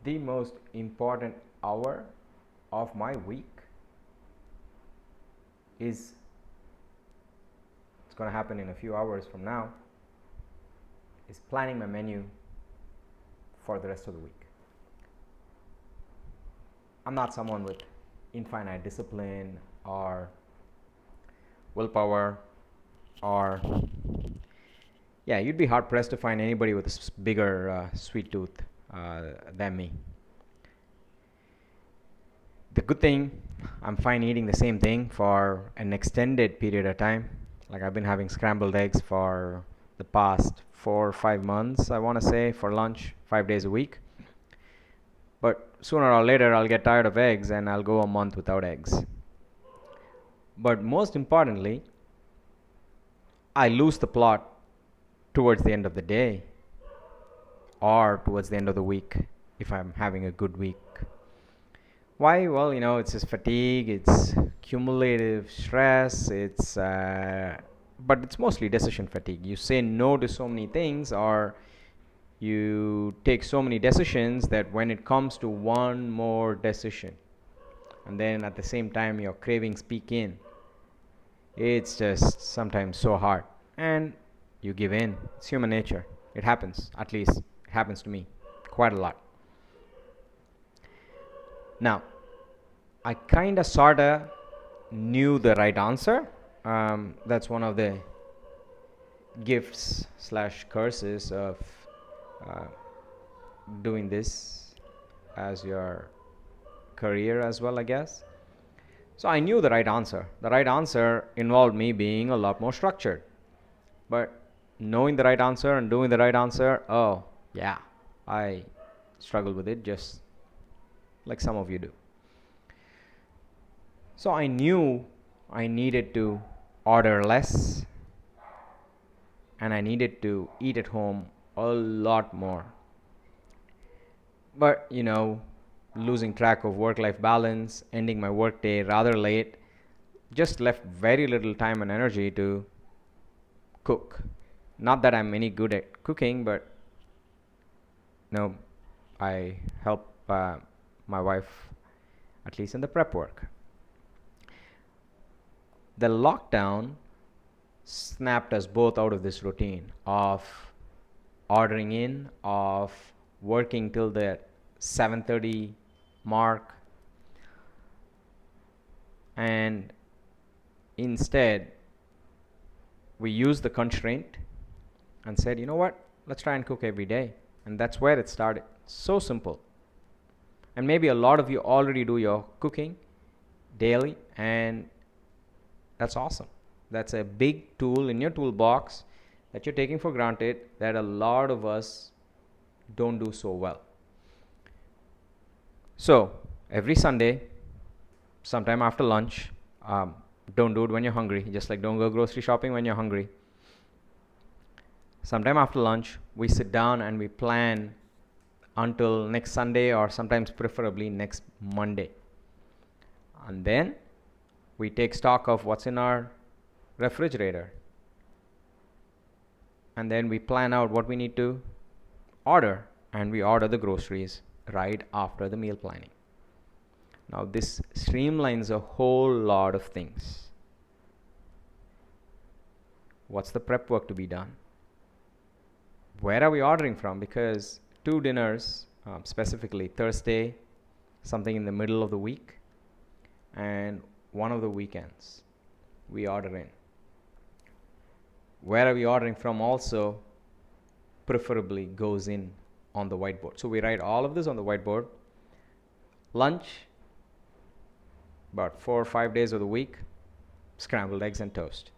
The most important hour of my week is it's going to happen in a few hours from now is planning my menu for the rest of the week. I'm not someone with infinite discipline or willpower, or you'd be hard pressed to find anybody with a bigger sweet tooth than me. The good thing, I'm fine eating the same thing for an extended period of time. Like I've been having scrambled eggs for the past 4 or 5 months, I want to say, for lunch, 5 days a week. But sooner or later, I'll get tired of eggs and I'll go a month without eggs. But most importantly, I lose the plot towards the end of the day or towards the end of the week if I'm having a good week. Why? Well, it's just fatigue, it's cumulative stress, but it's mostly decision fatigue. You say no to so many things, or you take so many decisions that when it comes to one more decision, and then at the same time your cravings peak in, it's just sometimes so hard. And you give in. It's human nature. It happens. At least it happens to me quite a lot. Now, I kind of sort of knew the right answer. That's one of the gifts slash curses of uh, doing this as your career as well, I guess. So I knew the right answer. The right answer involved me being a lot more structured. But knowing the right answer and doing the right answer, oh, yeah, I struggle with it just like some of you do. So I knew I needed to order less and I needed to eat at home a lot more. But, losing track of work life balance, ending my workday rather late, just left very little time and energy to cook. Not that I'm any good at cooking, but no, I help my wife at least in the prep work. The lockdown snapped us both out of this routine of ordering in, of working till the 7:30 mark, and instead we used the constraint and said, you know what, let's try and cook every day. And that's where it started. So simple. And maybe a lot of you already do your cooking daily, and that's awesome. That's a big tool in your toolbox that you're taking for granted that a lot of us don't do so well. So every Sunday, sometime after lunch, don't do it when you're hungry, just like don't go grocery shopping when you're hungry. Sometime after lunch, we sit down and we plan until next Sunday, or sometimes preferably next Monday. And then we take stock of what's in our refrigerator. And then we plan out what we need to order, and we order the groceries right after the meal planning. Now, this streamlines a whole lot of things. What's the prep work to be done? Where are we ordering from? Because 2 dinners, specifically Thursday, something in the middle of the week, and one of the weekends, we order in. Where are we ordering from also preferably goes in on the whiteboard. So we write all of this on the whiteboard. Lunch, about 4 or 5 days of the week, scrambled eggs and toast.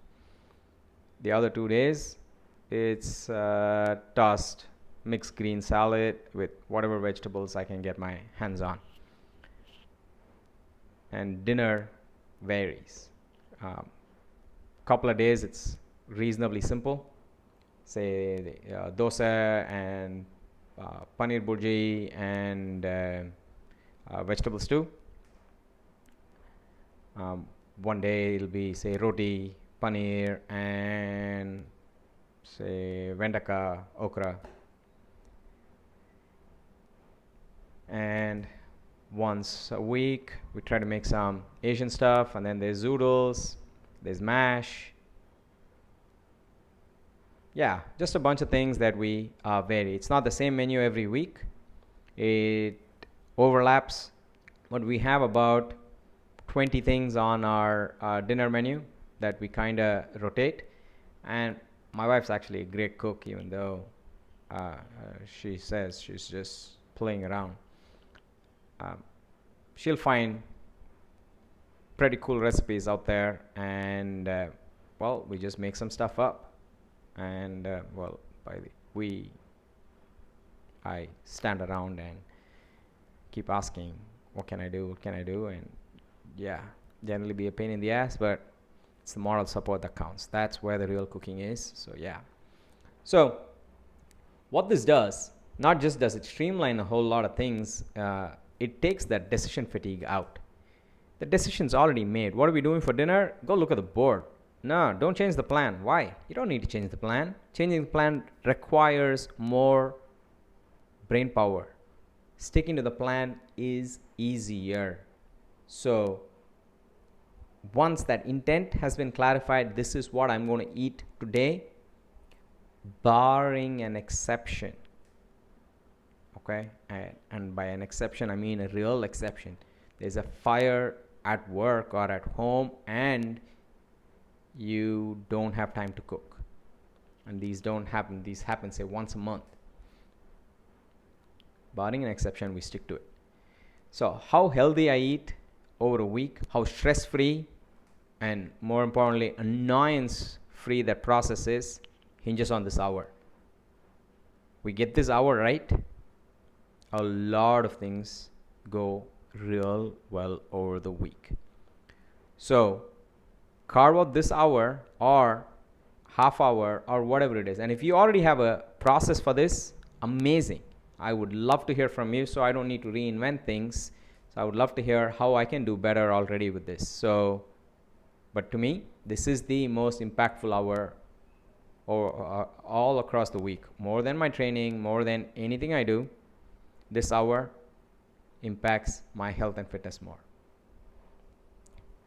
The other 2 days, it's tossed mixed green salad with whatever vegetables I can get my hands on. And dinner varies. Couple of days it's reasonably simple. Say dosa and paneer bhurji and vegetable stew. One day it'll be, say, roti, paneer, and say vendaka, okra. And once a week, we try to make some Asian stuff, and then there's zoodles, there's mash. Yeah, just a bunch of things that we vary. It's not the same menu every week. It overlaps, but we have about 20 things on our dinner menu that we kind of rotate. And my wife's actually a great cook, even though she says she's just playing around. Um, she'll find pretty cool recipes out there, and well, we just make some stuff up. And well, by the we, I stand around and keep asking, what can I do? What can I do? And yeah, generally be a pain in the ass, but it's the moral support that counts. That's where the real cooking is. So yeah. So what this does, not just does it streamline a whole lot of things, it takes that decision fatigue out. The decision's already made. What are we doing for dinner? Go look at the board. No, don't change the plan. Why? You don't need to change the plan. Changing the plan requires more brain power. Sticking to the plan is easier. So once that intent has been clarified, this is what I'm going to eat today, barring an exception. Okay? And by an exception, I mean a real exception. There's a fire at work or at home, and you don't have time to cook. And these don't happen. These happen, say, once a month. Barring an exception, we stick to it. So how healthy I eat over a week, how stress-free, and more importantly, annoyance-free that process is, hinges on this hour. We get this hour right, a lot of things go real well over the week. So carve out this hour or half hour or whatever it is. And if you already have a process for this, amazing. I would love to hear from you, so I don't need to reinvent things. So I would love to hear how I can do better already with this. So, but to me, this is the most impactful hour or all across the week. More than my training, more than anything I do, this hour impacts my health and fitness more.